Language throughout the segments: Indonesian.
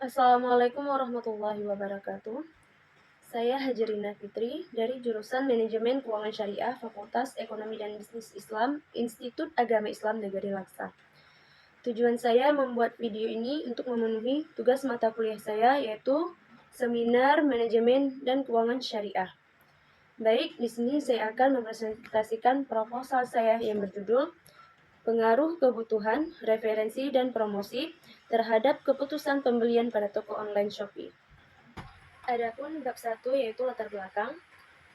Assalamualaikum warahmatullahi wabarakatuh. Saya Hajrina Fitri dari jurusan Manajemen Keuangan Syariah Fakultas Ekonomi dan Bisnis Islam Institut Agama Islam Negeri Laksa. Tujuan saya membuat video ini untuk memenuhi tugas mata kuliah saya yaitu Seminar Manajemen dan Keuangan Syariah. Baik, di sini saya akan mempresentasikan proposal saya yang berjudul Pengaruh kebutuhan, referensi, dan promosi terhadap keputusan pembelian pada toko online Shopee. Adapun bab 1 yaitu latar belakang.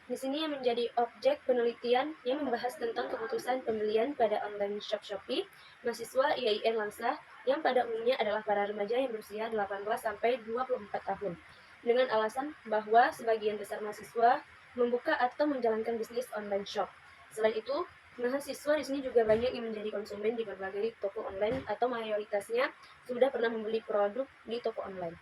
Di sini yang menjadi objek penelitian yang membahas tentang keputusan pembelian pada online shop Shopee mahasiswa IAIN Langsa yang pada umumnya adalah para remaja yang berusia 18 sampai 24 tahun. Dengan alasan bahwa sebagian besar mahasiswa membuka atau menjalankan bisnis online shop. Selain itu, mahasiswa di sini juga banyak yang menjadi konsumen di berbagai toko online atau mayoritasnya sudah pernah membeli produk di toko online.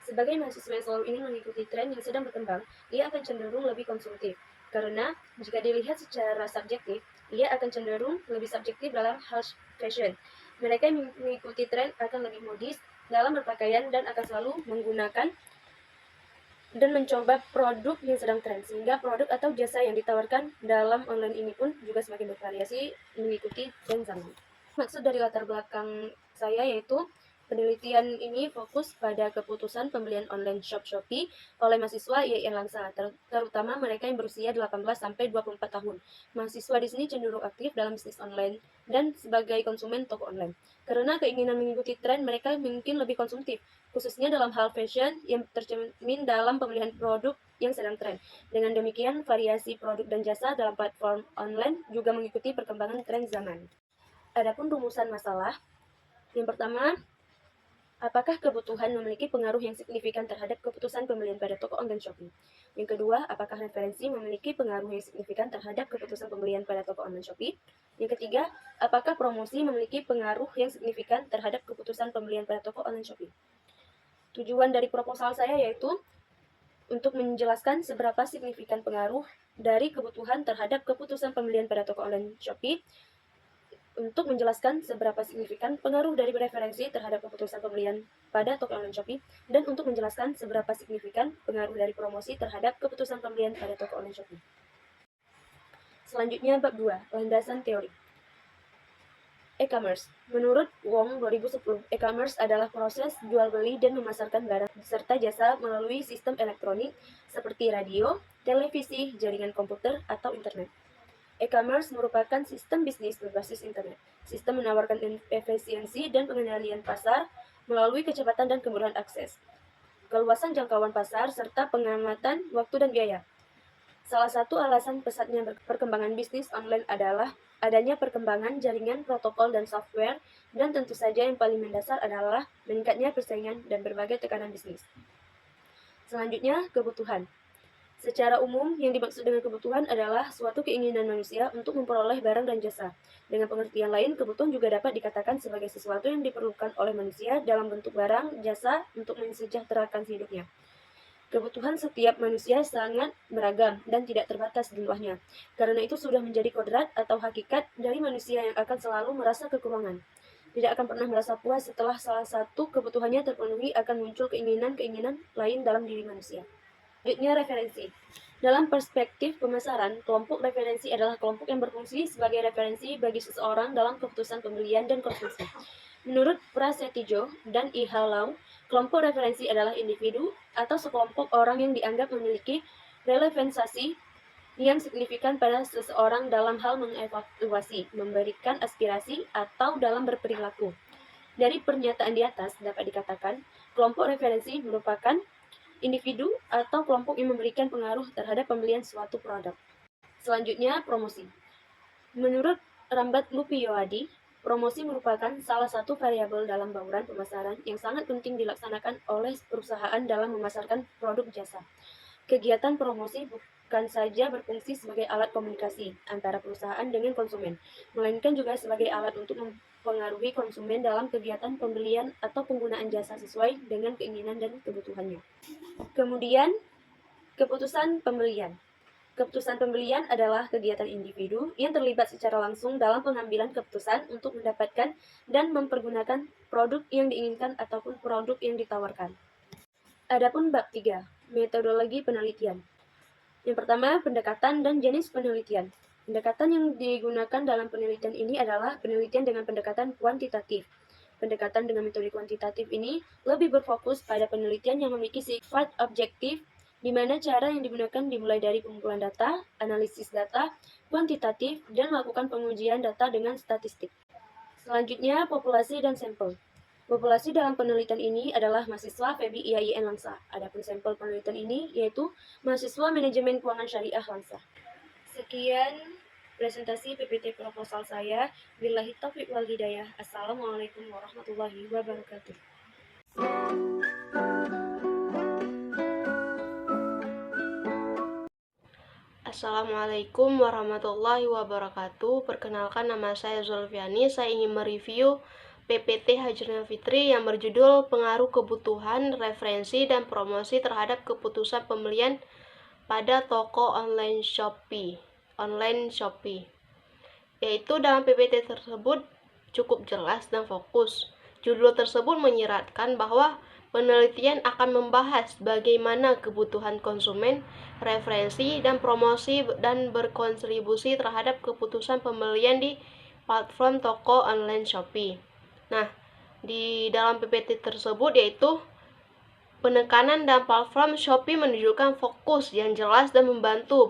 Sebagai mahasiswa yang selalu ingin mengikuti tren yang sedang berkembang, ia akan cenderung lebih konsumtif. Karena jika dilihat secara subjektif, ia akan cenderung lebih subjektif dalam hal fashion. Mereka yang mengikuti tren akan lebih modis dalam berpakaian dan akan selalu menggunakan dan mencoba produk yang sedang tren, sehingga produk atau jasa yang ditawarkan dalam online ini pun juga semakin bervariasi mengikuti tren zaman. Maksud dari latar belakang saya yaitu penelitian ini fokus pada keputusan pembelian online shop Shopee oleh mahasiswa IAIN Langsa, terutama mereka yang berusia 18 sampai 24 tahun. Mahasiswa di sini cenderung aktif dalam bisnis online dan sebagai konsumen toko online. Karena keinginan mengikuti tren, mereka mungkin lebih konsumtif, khususnya dalam hal fashion yang tercermin dalam pemilihan produk yang sedang tren. Dengan demikian, variasi produk dan jasa dalam platform online juga mengikuti perkembangan tren zaman. Adapun rumusan masalah, yang pertama, apakah kebutuhan memiliki pengaruh yang signifikan terhadap keputusan pembelian pada toko online Shopee? Yang kedua, apakah referensi memiliki pengaruh yang signifikan terhadap keputusan pembelian pada toko online Shopee? Yang ketiga, apakah promosi memiliki pengaruh yang signifikan terhadap keputusan pembelian pada toko online Shopee? Tujuan dari proposal saya yaitu untuk menjelaskan seberapa signifikan pengaruh dari kebutuhan terhadap keputusan pembelian pada toko online Shopee, untuk menjelaskan seberapa signifikan pengaruh dari referensi terhadap keputusan pembelian pada toko online Shopee, dan untuk menjelaskan seberapa signifikan pengaruh dari promosi terhadap keputusan pembelian pada toko online Shopee. Selanjutnya bab 2, landasan teori. E-commerce. Menurut Wong 2010, e-commerce adalah proses jual beli dan memasarkan barang serta jasa melalui sistem elektronik seperti radio, televisi, jaringan komputer, atau internet. E-commerce merupakan sistem bisnis berbasis internet. Sistem menawarkan efisiensi dan pengendalian pasar melalui kecepatan dan kemudahan akses, keluasan jangkauan pasar, serta pengamatan waktu dan biaya. Salah satu alasan pesatnya perkembangan bisnis online adalah adanya perkembangan jaringan, protokol, dan software, dan tentu saja yang paling mendasar adalah meningkatnya persaingan dan berbagai tekanan bisnis. Selanjutnya, kebutuhan. Secara umum, yang dimaksud dengan kebutuhan adalah suatu keinginan manusia untuk memperoleh barang dan jasa. Dengan pengertian lain, kebutuhan juga dapat dikatakan sebagai sesuatu yang diperlukan oleh manusia dalam bentuk barang, jasa, untuk mensejahterakan hidupnya. Kebutuhan setiap manusia sangat beragam dan tidak terbatas jumlahnya. Karena itu sudah menjadi kodrat atau hakikat dari manusia yang akan selalu merasa kekurangan. Tidak akan pernah merasa puas setelah salah satu kebutuhannya terpenuhi, akan muncul keinginan-keinginan lain dalam diri manusia. Selanjutnya, referensi. Dalam perspektif pemasaran, kelompok referensi adalah kelompok yang berfungsi sebagai referensi bagi seseorang dalam keputusan pembelian dan konsumsi. Menurut Prasetyo dan Ihalau, kelompok referensi adalah individu atau sekelompok orang yang dianggap memiliki relevansi yang signifikan pada seseorang dalam hal mengevaluasi, memberikan aspirasi, atau dalam berperilaku. Dari pernyataan di atas dapat dikatakan, kelompok referensi merupakan individu atau kelompok yang memberikan pengaruh terhadap pembelian suatu produk. Selanjutnya, promosi. Menurut Rambat Lupiyawadi, promosi merupakan salah satu variabel dalam bauran pemasaran yang sangat penting dilaksanakan oleh perusahaan dalam memasarkan produk jasa. Kegiatan promosi bukan saja berfungsi sebagai alat komunikasi antara perusahaan dengan konsumen, melainkan juga sebagai alat untuk mempengaruhi konsumen dalam kegiatan pembelian atau penggunaan jasa sesuai dengan keinginan dan kebutuhannya. Kemudian, keputusan pembelian. Keputusan pembelian adalah kegiatan individu yang terlibat secara langsung dalam pengambilan keputusan untuk mendapatkan dan mempergunakan produk yang diinginkan ataupun produk yang ditawarkan. Adapun bab 3, metodologi penelitian. Yang pertama, pendekatan dan jenis penelitian. Pendekatan yang digunakan dalam penelitian ini adalah penelitian dengan pendekatan kuantitatif. Pendekatan dengan metode kuantitatif ini lebih berfokus pada penelitian yang memiliki sifat objektif, di mana cara yang digunakan dimulai dari pengumpulan data, analisis data, kuantitatif, dan melakukan pengujian data dengan statistik. Selanjutnya, populasi dan sampel. Populasi dalam penelitian ini adalah mahasiswa FEBI IAIN Langsa. Adapun sampel penelitian ini yaitu mahasiswa manajemen keuangan syariah Langsa. Sekian presentasi PPT proposal saya. Billahi taufiq wal hidayah. Assalamualaikum warahmatullahi wabarakatuh. Assalamualaikum warahmatullahi wabarakatuh. Perkenalkan, nama saya Zulfiani. Saya ingin mereview PPT Hajrina Fitri yang berjudul Pengaruh Kebutuhan, Referensi, dan Promosi terhadap Keputusan Pembelian pada Toko Online Shopee. Yaitu dalam PPT tersebut cukup jelas dan fokus. Judul tersebut menyiratkan bahwa penelitian akan membahas bagaimana kebutuhan konsumen, referensi, dan promosi dan berkontribusi terhadap keputusan pembelian di platform toko online Shopee. Nah, di dalam PPT tersebut yaitu penekanan dan platform Shopee menunjukkan fokus yang jelas dan membantu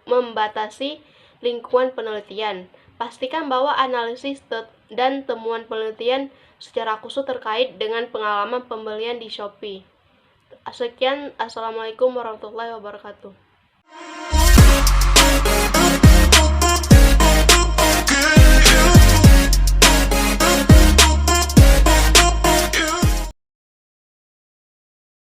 membatasi lingkungan penelitian. Pastikan bahwa analisis dan temuan penelitian secara khusus terkait dengan pengalaman pembelian di Shopee. Sekian, Assalamualaikum warahmatullahi wabarakatuh.